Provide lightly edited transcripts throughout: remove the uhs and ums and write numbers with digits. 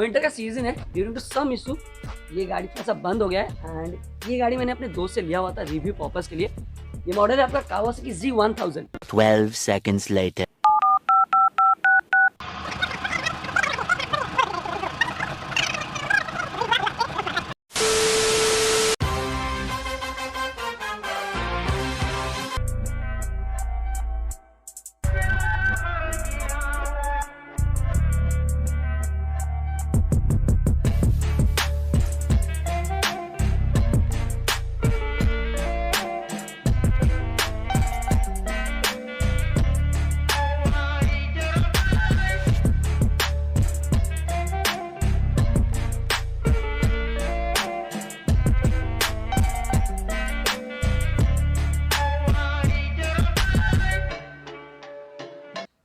Winter का season है, during to some issue ये गाड़ी थोड़ा सा बंद हो गया है। एंड ये गाड़ी मैंने अपने दोस्त से लिया हुआ था रिव्यू पर्पस के लिए। ये मॉडल है आपका Kawasaki Z1000। 12 seconds later.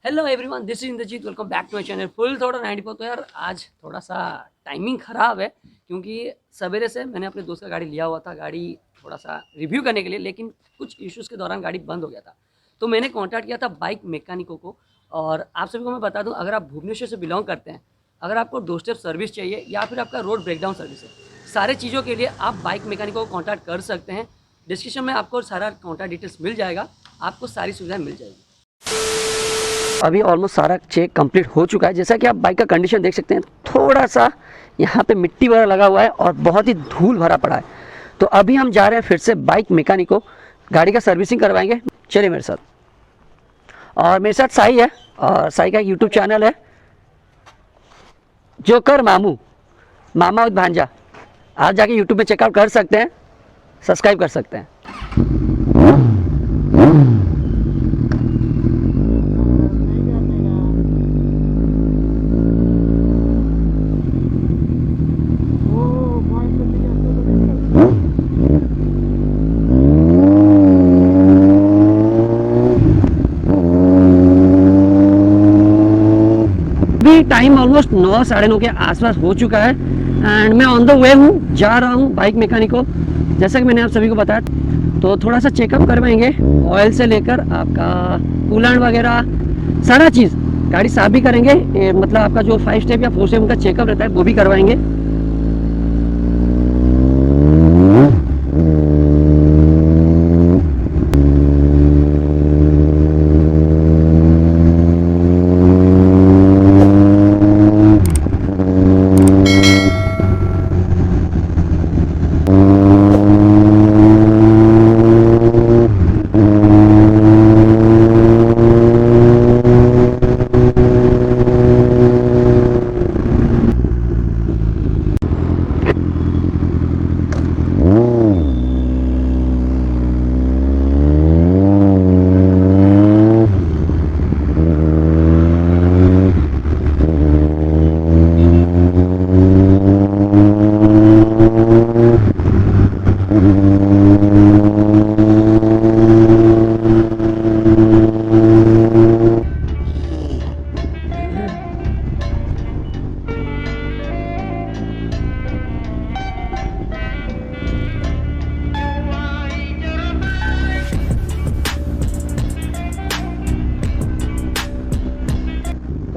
Hello everyone, this is Indrajeet. Welcome back to my channel full thought 94। तो यार आज थोड़ा सा टाइमिंग ख़राब है क्योंकि सवेरे से मैंने अपने दोस्त का गाड़ी लिया हुआ था, गाड़ी थोड़ा सा रिव्यू करने के लिए, लेकिन कुछ इश्यूज़ के दौरान गाड़ी बंद हो गया था। तो मैंने कॉन्टैक्ट किया था बाइक मैकेनिकों को। और आप सभी को मैं बता दूं, अगर आप भुवनेश्वर से बिलोंग करते हैं, अगर आपको डोर स्टेप सर्विस चाहिए या फिर आपका रोड ब्रेकडाउन सर्विस है, सारे चीज़ों के लिए आप बाइक मैकेनिकों को कॉन्टैक्ट कर सकते हैं। डिस्क्रिप्शन में आपको सारा कॉन्टैक्ट डिटेल्स मिल जाएगा, आपको सारी सुविधाएँ मिल जाएगी। अभी ऑलमोस्ट सारा चेक कंप्लीट हो चुका है। जैसा कि आप बाइक का कंडीशन देख सकते हैं, थोड़ा सा यहाँ पे मिट्टी वगैरह लगा हुआ है और बहुत ही धूल भरा पड़ा है। तो अभी हम जा रहे हैं फिर से बाइक मैकेनिक को, गाड़ी का सर्विसिंग करवाएंगे। चलिए मेरे साथ। और मेरे साथ साई है, और साई का यूट्यूब चैनल है जोकर मामू, मामा विद भांजा। आप जाके यूट्यूब में चेकआउट कर सकते हैं, सब्सक्राइब कर सकते हैं। टाइम ऑलमोस्ट 9 साढ़े 9 के आसपास हो चुका है एंड मैं ऑन द वे हूँ, जा रहा हूँ बाइक मैकेनिक को। जैसा कि मैंने आप सभी को बताया, तो थोड़ा सा चेकअप करवाएंगे, ऑयल से लेकर आपका कूलेंट वगैरह सारा चीज़। गाड़ी साफ भी करेंगे, मतलब आपका जो 5 स्टेप या 4 स्टेप का चेकअप रहता है वो भी करवाएंगे।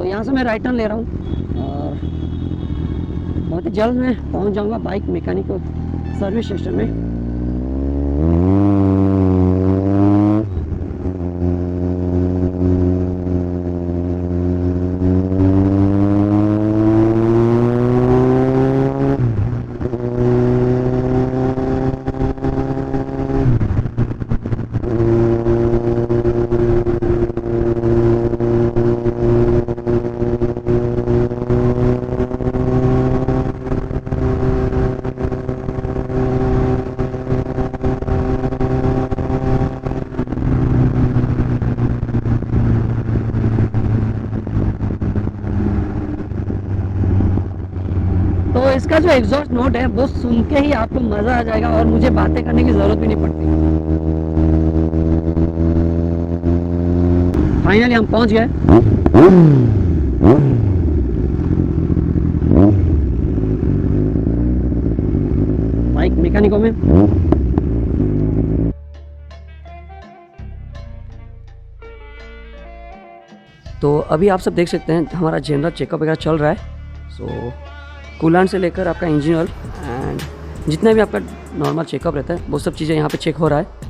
यहाँ से मैं राइट टर्न ले रहा हूँ और बहुत ही जल्द मैं पहुँच जाऊँगा बाइक मैकेनिक सर्विस स्टेशन में। तो इसका जो एग्जॉस्ट नोट है वो सुन के ही आपको मज़ा आ जाएगा और मुझे बातें करने की ज़रूरत भी नहीं पड़ती। फाइनली हम पहुंच गए। बाइक मैकेनिकों में। तो अभी आप सब देख सकते हैं हमारा जनरल चेकअप वगैरह चल रहा है। सो कूलांट से लेकर आपका इंजन ऑयल एंड जितना भी आपका नॉर्मल चेकअप रहता है वो सब चीज़ें यहाँ पे चेक हो रहा है।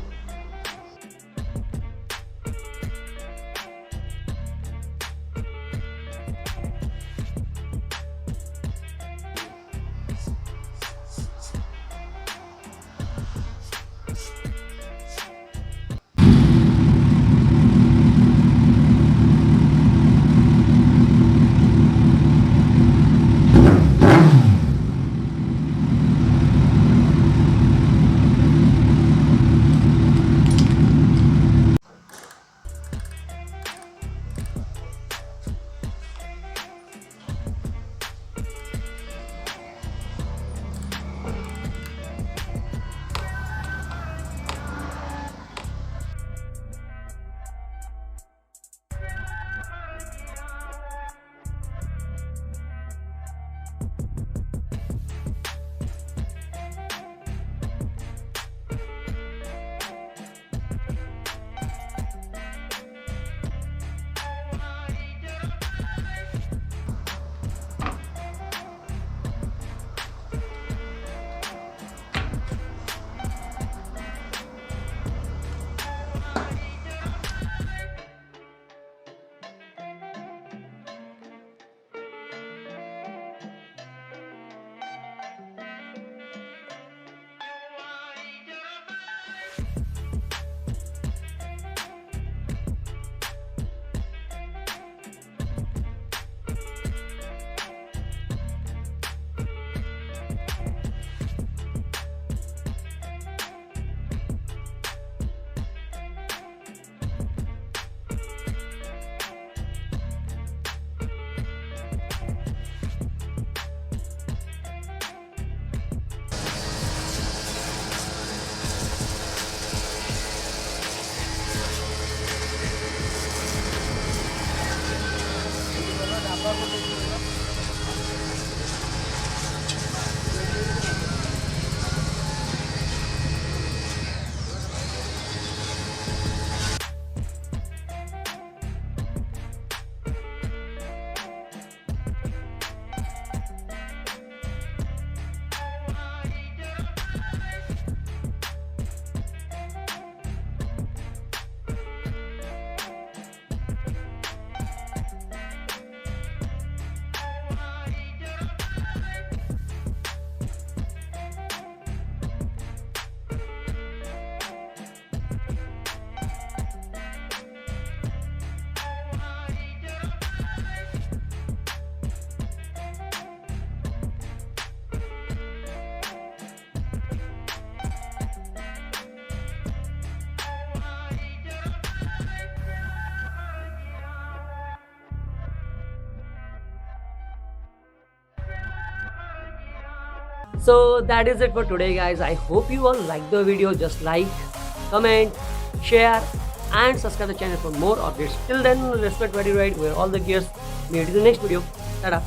So that is it for today, guys. I hope you all like the video. Just like, comment, share and subscribe the channel for more updates. Till then, respect very right, wear all the gears. Meet you in the next video. Ta-da.